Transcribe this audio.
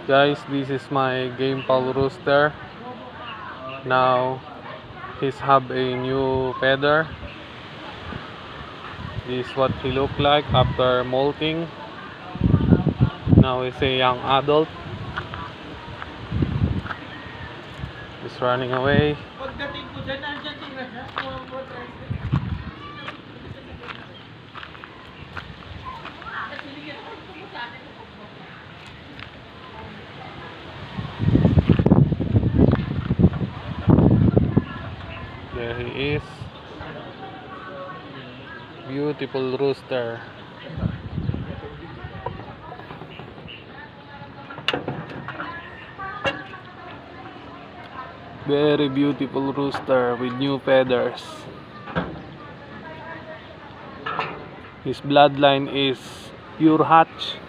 Guys, this is my game pal rooster. Now he's have a new feather. This is what he look like after molting. Now he's a young adult. He's running away. There he is. Beautiful rooster. Very beautiful rooster with new feathers. His bloodline is pure hatch.